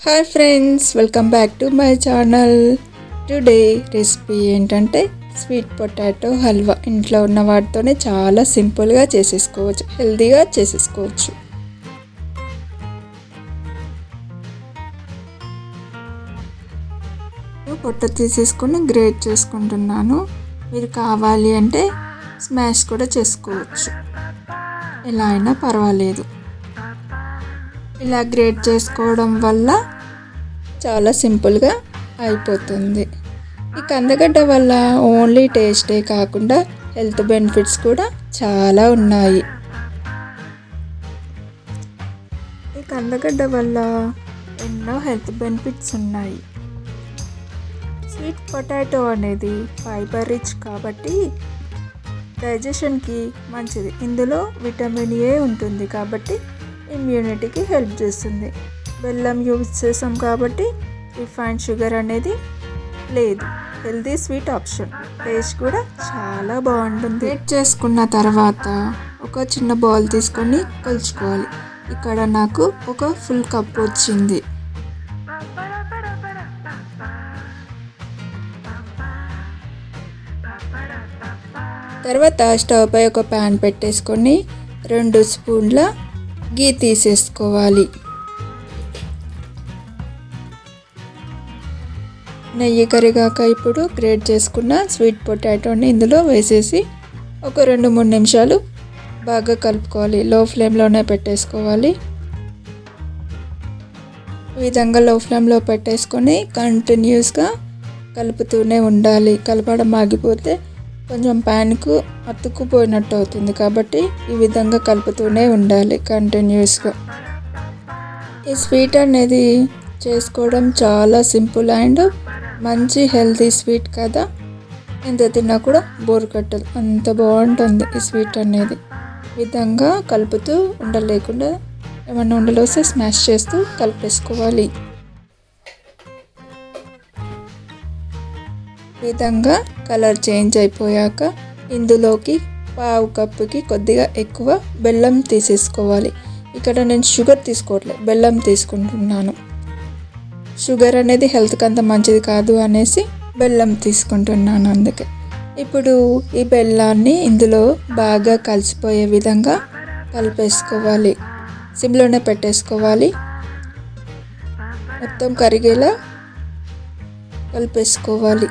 Hi friends, welcome back to my channel. Today recipe ఏంటంటే sweet potato halwa. ఇంట్లో ఉన్న వాటితోనే చాలా సింపుల్గా చేసేసుకోవచ్చు, హెల్తీగా చేసేసుకోవచ్చు. పొట్ట తీసేసుకొని గ్రేట్ చేసుకుంటున్నాను. మీరు కావాలి అంటే స్మాష్ కూడా చేసుకోవచ్చు, ఎలా అయినా పర్వాలేదు. ఇలా గ్రేట్ చేసుకోవడం వల్ల చాలా సింపుల్గా అయిపోతుంది. ఈ కందగడ్డ వల్ల ఓన్లీ టేస్టే కాకుండా హెల్త్ బెనిఫిట్స్ కూడా చాలా ఉన్నాయి. ఈ కందగడ్డ వల్ల ఎన్నో హెల్త్ బెనిఫిట్స్ ఉన్నాయి. స్వీట్ పొటాటో అనేది ఫైబర్ రిచ్ కాబట్టి డైజెషన్కి మంచిది. ఇందులో విటమిన్ ఏ ఉంటుంది కాబట్టి ఇమ్యూనిటీకి హెల్ప్ చేస్తుంది. బెల్లం యూజ్ చేసాం కాబట్టి రిఫైన్డ్ షుగర్ అనేది లేదు. Healthy sweet option. టేస్ట్ కూడా చాలా బాగుంటుంది. గ్రేట్ చేసుకున్న తర్వాత ఒక చిన్న బౌల్ తీసుకొని కొలుచుకోవాలి. ఇక్కడ నాకు ఒక ఫుల్ కప్ వచ్చింది. తర్వాత స్టవ్ పై ఒక ప్యాన్ పెట్టేసుకొని 2 స్పూన్ల గీ తీసేసుకోవాలి. నెయ్యి కరిగాక ఇప్పుడు గ్రేట్ చేసుకున్న స్వీట్ పొటాటోని ఇందులో వేసేసి ఒక 2-3 నిమిషాలు బాగా కలుపుకోవాలి. లో ఫ్లేమ్లోనే పెట్టేసుకోవాలి. ఈ విధంగా లో ఫ్లేమ్లో పెట్టేసుకొని కంటిన్యూస్గా కలుపుతూనే ఉండాలి. కలపడం ఆగిపోతే కొంచెం ప్యాన్కు అతుక్కుపోయినట్టు అవుతుంది కాబట్టి ఈ విధంగా కలుపుతూనే ఉండాలి కంటిన్యూస్గా. ఈ స్వీట్ అనేది చేసుకోవడం చాలా సింపుల్ అండ్ మంచి హెల్తీ స్వీట్ కదా. ఎంత తిన్నా కూడా బోర్ కట్టదు, అంత బాగుంటుంది ఈ స్వీట్ అనేది. ఈ విధంగా కలుపుతూ ఉండలేకుండా ఏమన్నా ఉండలు వస్తే స్మాష్ చేస్తూ కలిపేసుకోవాలి. ఈ విధంగా కలర్ చేంజ్ అయిపోయాక ఇందులోకి 1/2 కప్పుకి కొద్దిగా ఎక్కువ బెల్లం తీసేసుకోవాలి. ఇక్కడ నేను షుగర్ తీసుకోవట్లేదు, బెల్లం తీసుకుంటున్నాను. షుగర్ అనేది హెల్త్కి అంత మంచిది కాదు అనేసి బెల్లం తీసుకుంటున్నాను, అందుకే. ఇప్పుడు ఈ బెల్లాన్ని ఇందులో బాగా కలిసిపోయే విధంగా కలిపేసుకోవాలి. సిమ్లోనే పెట్టేసుకోవాలి. మొత్తం కరిగేలా కలిపేసుకోవాలి.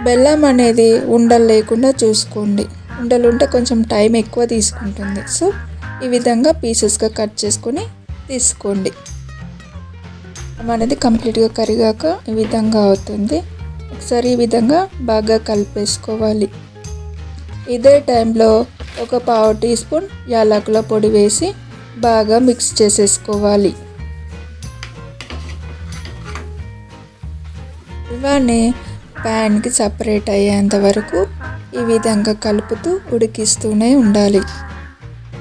బెల్లం అనేది ఉండలు లేకుండా చూసుకోండి. ఉండలు ఉంటే కొంచెం టైం ఎక్కువ తీసుకుంటుంది. సో ఈ విధంగా పీసెస్గా కట్ చేసుకొని తీసుకోండి. అనేది కంప్లీట్గా కరిగాక ఈ విధంగా అవుతుంది. ఒకసారి ఈ విధంగా బాగా కలిపేసుకోవాలి. ఇదే టైంలో ఒక 1/2 టీ స్పూన్ యాలకుల పొడి వేసి బాగా మిక్స్ చేసేసుకోవాలి. ఇవన్నీ ప్యాన్కి సపరేట్ అయ్యేంత వరకు ఈ విధంగా కలుపుతూ ఉడికిస్తూనే ఉండాలి.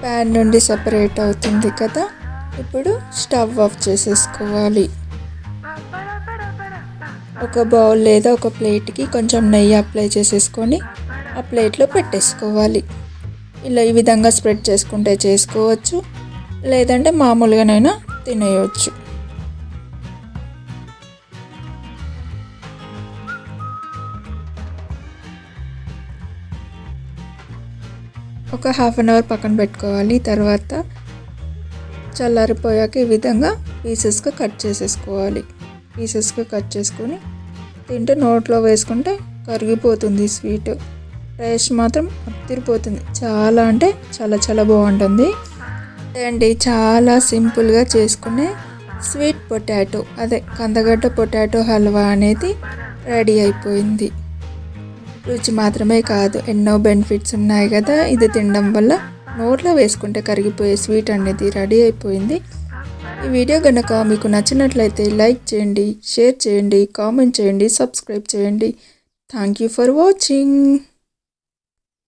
ప్యాన్ నుండి సపరేట్ అవుతుంది కదా. ఇప్పుడు స్టవ్ ఆఫ్ చేసేసుకోవాలి. ఒక బౌల్ లేదా ఒక ప్లేట్కి కొంచెం నెయ్యి అప్లై చేసేసుకొని ఆ ప్లేట్లో పెట్టేసుకోవాలి. ఇలా ఈ విధంగా స్ప్రెడ్ చేసుకుంటే చేసుకోవచ్చు, లేదంటే మామూలుగానైనా తినేయవచ్చు. ఒక 1/2 అవర్ పక్కన పెట్టుకోవాలి. తర్వాత చల్లారిపోయాక ఈ విధంగా పీసెస్గా కట్ చేసేసుకోవాలి. పీసెస్గా కట్ చేసుకొని తింటే నోట్లో వేసుకుంటే కరిగిపోతుంది స్వీట్. టేస్ట్ మాత్రం అదిరిపోతుంది. చాలా అంటే చాలా చాలా బాగుంటుంది అండి. చాలా సింపుల్గా చేసుకునే స్వీట్ పొటాటో, అదే కందగడ్డ పొటాటో హల్వా అనేది రెడీ అయిపోయింది. రుచి మాత్రమే కాదు, ఎన్నో బెనిఫిట్స్ ఉన్నాయి కదా. ఇది తినడం వల్ల నోట్లో వేసుకుంటే కరిగిపోయే స్వీట్ అనేది రెడీ అయిపోయింది. ఈ వీడియో కనుక మీకు నచ్చినట్లయితే లైక్ చేయండి, షేర్ చేయండి, కామెంట్ చేయండి, సబ్స్క్రైబ్ చేయండి. Thank you for watching.